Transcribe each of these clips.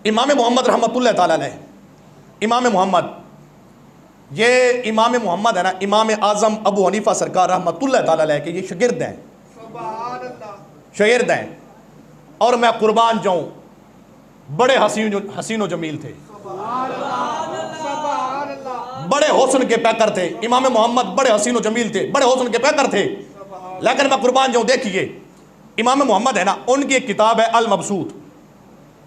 इमाम मोहम्मद रहमतुल्लाह ताला अलैह, इमाम मोहम्मद, ये इमाम मोहम्मद है ना, इमाम आज़म अबू हनीफा सरकार रहमतुल्लाह ताला अलैह के ये शागिर्द हैं, शागिर्द हैं। और मैं कुर्बान जाऊं, बड़े हसीन जमील थे, बड़े हुस्न के पैकर थे। इमाम मोहम्मद बड़े हसीन जमील थे, बड़े हुस्न के पैकर थे। लेकिन मैं कुर्बान जाऊं, देखिए इमाम मोहम्मद है ना, उनकी एक किताब है अल मबसूत।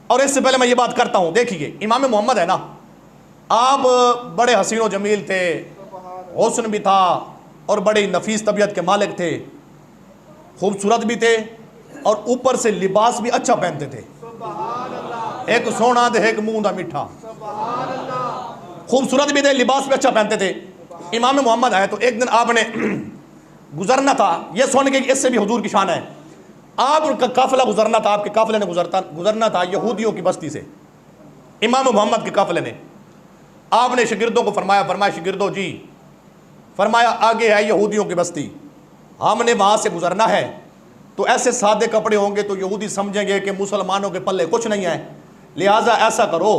और इससे पहले मैं ये बात करता हूं, देखिए इमाम मोहम्मद है ना, आप बड़े हसीन जमील थे, हुस्न भी था और बड़ी नफीस तबीयत के मालिक थे, खूबसूरत भी थे और ऊपर से लिबास भी अच्छा पहनते थे, एक सोना दे एक मुंह दा मीठा, खूबसूरत भी थे, लिबास भी अच्छा पहनते थे। इमाम मोहम्मद आए तो एक दिन आपने गुजरना था, ये सुन के इससे भी हुजूर की शान है, आपका काफिला गुजरना था, आपके काफिले ने गुजरना था यहूदियों की बस्ती से, इमाम मोहम्मद के काफिले ने। आपने शागिर्दों को फरमाया शागिर्दों जी, फरमाया आगे है यहूदियों की बस्ती, हमने वहाँ से गुजरना है, तो ऐसे सादे कपड़े होंगे तो यहूदी समझेंगे कि मुसलमानों के पल्ले कुछ नहीं है, लिहाजा ऐसा करो।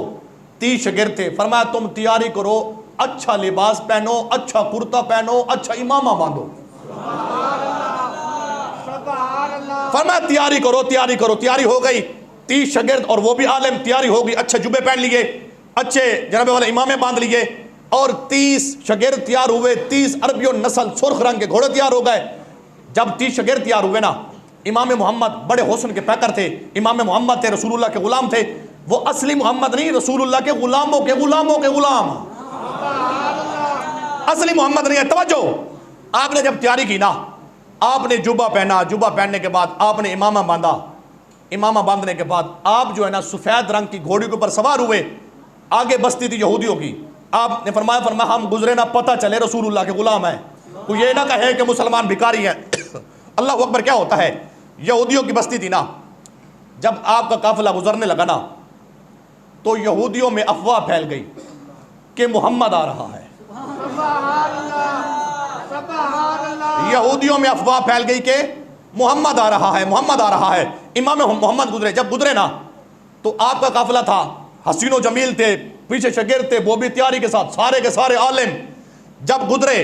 30 शागिर्द थे, फरमाया तुम तैयारी करो, अच्छा लिबास पहनो, अच्छा कुर्ता पहनो, अच्छा इमामा बांधो। फरमाया तैयारी करो, तैयारी करो। तैयारी हो गई, 30 शागिर्द और वो भी आलिम, तैयारी हो गई, अच्छे जुबे पहन लिए, अच्छे जनाबे वाले इमामे बांध लिए और 30 शागिर्द तैयार हुए। 30 अरबियों नस्ल सुर्ख रंग के घोड़े तैयार हो गए। जब 30 शागिर्द तैयार हुए ना, इमाम मोहम्मद बड़े हुस्न के पैकर थे, इमाम मोहम्मद थे, रसूलुल्लाह के गुलाम थे, वो असली मोहम्मद नहीं, रसूलुल्लाह के गुलामों के गुलामों के गुलाम, असली मोहम्मद नहीं है। तवज्जो, आपने जब तैयारी की ना, आपने जुबा पहना, जुबा पहनने के बाद आपने इमामा बांधा, इमामा बांधने के बाद आप जो है ना सफ़ेद रंग की घोड़ी के ऊपर सवार हुए, आगे बस्ती थी यहूदियों की। आपने फरमाया हम गुजरे ना पता चले रसूलुल्लाह के गुलाम है, कोई ये ना कहे कि मुसलमान भिखारी हैं। अल्लाह अकबर। क्या होता है, यहूदियों की बस्ती थी ना, जब आपका काफिला गुजरने लगा ना, तो यहूदियों में अफवाह फैल गई कि मोहम्मद आ रहा है। यहूदियों में अफवाह फैल गई कि मोहम्मद आ रहा है, मोहम्मद आ रहा है। इमाम मोहम्मद गुजरे, जब गुजरे ना तो आपका काफिला था, हसीनो जमील थे, पीछे शागिर्द थे, वो भी तैयारी के साथ, सारे के सारे आलिम। जब गुजरे,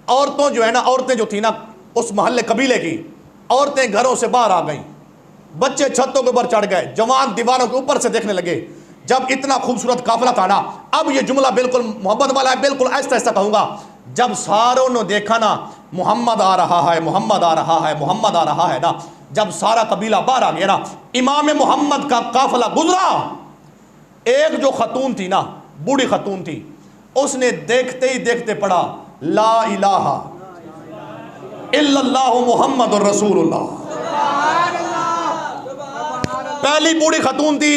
औरतों जो है ना, औरतें जो थी ना उस मोहल्ले कबीले की औरतें घरों से बाहर आ गईं, बच्चे छतों के ऊपर चढ़ गए, जवान दीवारों के ऊपर से देखने लगे। जब इतना खूबसूरत काफिला था ना, अब ये जुमला बिल्कुल मोहब्बत वाला है, बिल्कुल ऐसा ऐसा कहूंगा। जब सारों ने देखा ना मोहम्मद आ रहा है, मोहम्मद आ रहा है, मोहम्मद आ रहा है ना, जब सारा कबीला बाहर आ गया ना, इमाम मोहम्मद का काफिला गुजरा। एक जो खतून थी ना, बूढ़ी खतून थी, उसने देखते ही देखते पढ़ा ला इलाहा इल्लल्लाहु मुहम्मदुर रसूलुल्लाह। पहली बूढ़ी खतून थी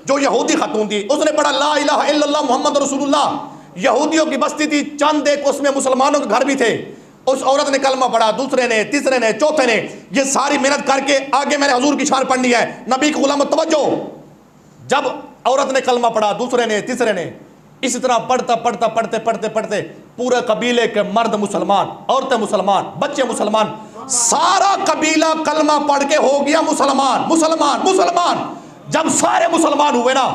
जो यहूदी खतून थी, उसने पढ़ा ला इलाहा इल्लल्लाह मुहम्मदुर रसूलुल्लाह। यहूदियों की बस्ती थी, चंद एक उसमें मुसलमानों के घर भी थे। उस औरत ने कलमा पढ़ा, दूसरे ने, तीसरे ने, चौथे ने, ये सारी मेहनत करके आगे मैंने हुजूर की शान पढ़नी है, नबी के गुलाम। तवज्जो, जब औरत ने कलमा पढ़ा, दूसरे ने, तीसरे ने, इसी तरह पढ़ता पढ़ता पढ़ते पढ़ते पढ़ते पूरे कबीले के मर्द मुसलमान, औरतें मुसलमान, बच्चे मुसलमान, सारा कबीला कलमा पढ़ के हो गया मुसलमान, मुसलमान, मुसलमान। जब सारे मुसलमान हुए ना,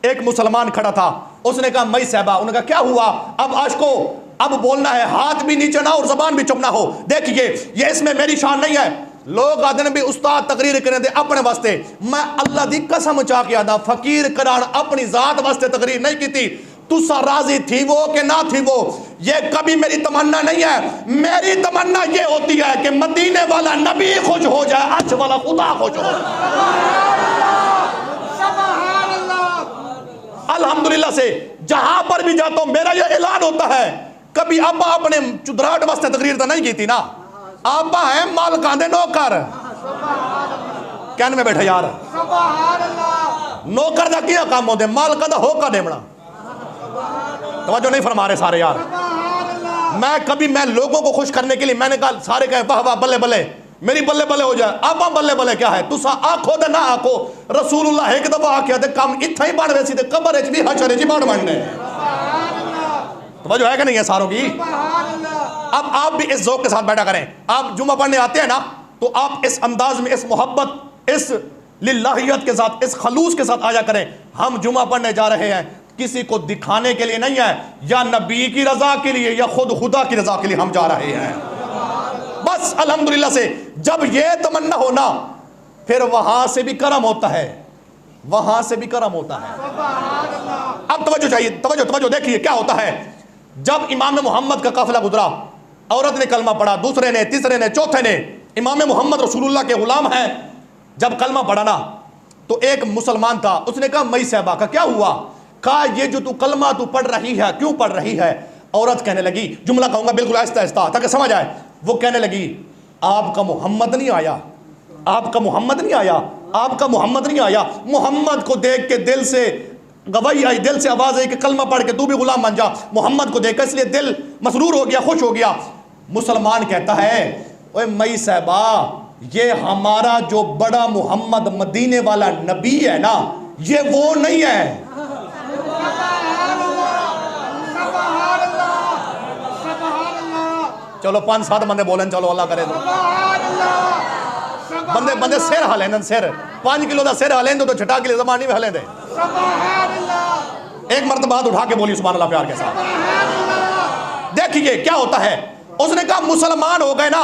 एक मुसलमान खड़ा था, उसने कहा मई साहबा। उन्होंने कहा क्या हुआ? अब आशको, अब बोलना है, हाथ भी नीचे ना और जबान भी चुप ना हो। देखिए ये इसमें मेरी शान नहीं है, लोग आदन भी उस्ताद तकरीर करें दे अपने वास्ते, मैं अल्लाह दी कसम चा के आदा फकीर करार अपनी जात वास्ते तकरीर नहीं की थी। तुसा राजी थी वो कि ना थी वो, ये कभी मेरी तमन्ना नहीं है। मेरी तमन्ना ये होती है कि मदीने वाला नबी खुश हो जाए, अर्श वाला खुदा खुश हो जाए। अल्हम्दुलिल्लाह से जहां पर भी जाता हूं मेरा ये ऐलान होता है, कभी आपा अपने चुदराहट वास्ते तकरीर तो नहीं की थी ना, आपा है मालकां दे नौकर। कहने में बैठा यार, नौकर का क्या काम होते, मालका दा होका देवना। तवज्जो नहीं फरमा रहे सारे यार। मैं लोगों को खुश करने के लिए मैंने कहा, सारे कहे वाह वाह बल्ले बल्ले, मेरी बल्ले बल्ले हो जाए। आपा बल्ले बल्ले क्या है, तुसा आखो ते ना आखो, रसूलुल्लाह एक दफा आख्या ते काम इत्थे ही बन वैसी ते कब्र च भी हशर च बन बनने। तवज्जो है कि नहीं है सारों की? अब आप भी इस ज़ौक़ के साथ बैठा करें। आप जुमा पढ़ने आते हैं ना, तो आप इस अंदाज में, इस मोहब्बत, इस लिल्लाहियत के साथ, इस खलूस के साथ आया करें। हम जुमा पढ़ने जा रहे हैं, किसी को दिखाने के लिए नहीं है, या नबी की रजा के लिए या खुद खुदा की रजा के लिए हम जा रहे हैं। बस अल्हम्दुलिल्लाह से जब ये तमन्ना हो ना, फिर वहां से भी करम होता है, वहां से भी करम होता है। अब तवज्जो चाहिए, तवज्जो देखिए क्या होता है। जब इमाम मोहम्मद का काफिला गुजरा, औरत ने कलमा पढ़ा, दूसरे ने, तीसरे ने, चौथे ने, इमाम मोहम्मद रसूलुल्लाह के गुलाम हैं। जब कलमा पढ़ा ना, तो एक मुसलमान था, उसने कहा मई साहबा का क्या हुआ? कहा ये जो तू कलमा तू पढ़ रही है, क्यों पढ़ रही है? औरत कहने लगी, जुमला कहूंगा बिल्कुल आहिस्ता आहिस्ता ताकि समझ आए। वो कहने लगी, आपका मोहम्मद नहीं आया, आपका मोहम्मद नहीं आया, आपका मोहम्मद नहीं आया। मोहम्मद को देख के दिल से गवाही आई, दिल से आवाज आई कि कलमा पढ़ के तू भी गुलाम बन जा। मोहम्मद को देखकर इसलिए दिल मसरूर हो गया, खुश हो गया। मुसलमान कहता है, ओए मई साहबा, ये हमारा जो बड़ा मोहम्मद मदीने वाला नबी है ना, ये वो नहीं है। चलो 5-7 बंदे बोलें, चलो अल्लाह करे तो बंदे सिर हलें, सिर 5 किलो का सिर हलें तो छटा के लिए जबानी में हलें दे। एक मर्तबा हाथ उठा के बोली सुभान अल्लाह प्यार के साथ। देखिए क्या होता है। उसने कहा मुसलमान हो गए ना।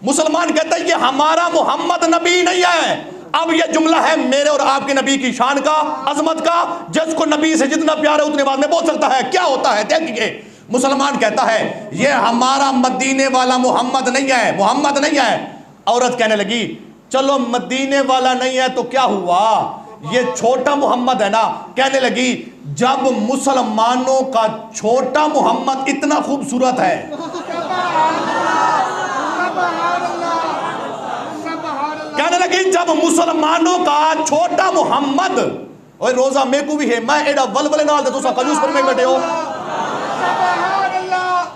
मुसलमान कहता है ये हमारा मोहम्मद नबी नहीं है। अब ये जुमला है मेरे और आपके नबी की शान का, अजमत का। जिसको नबी से जितना प्यार है उतने बाद में बोल सकता है। क्या होता है देखिए, मुसलमान कहता है ये हमारा मदीने वाला मोहम्मद नहीं है, मोहम्मद नहीं है। औरत कहने लगी, चलो मदीने वाला नहीं है तो क्या हुआ, ये छोटा मोहम्मद है ना। कहने लगी, जब मुसलमानों का छोटा मोहम्मद इतना खूबसूरत है, कहने लगी जब मुसलमानों का छोटा मोहम्मद, और रोजा मेकू भी है, मैं एडा वलवले नाल दे तुसा कजूस पर में बैठे हो।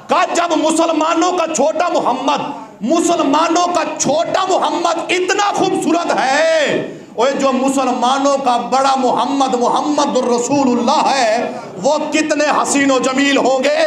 का जब मुसलमानों का छोटा मोहम्मद, मुसलमानों का छोटा मोहम्मद इतना खूबसूरत है, और जो मुसलमानों का बड़ा मोहम्मद, मोहम्मद रसूलुल्लाह है, वो कितने हसीनो जमील होंगे।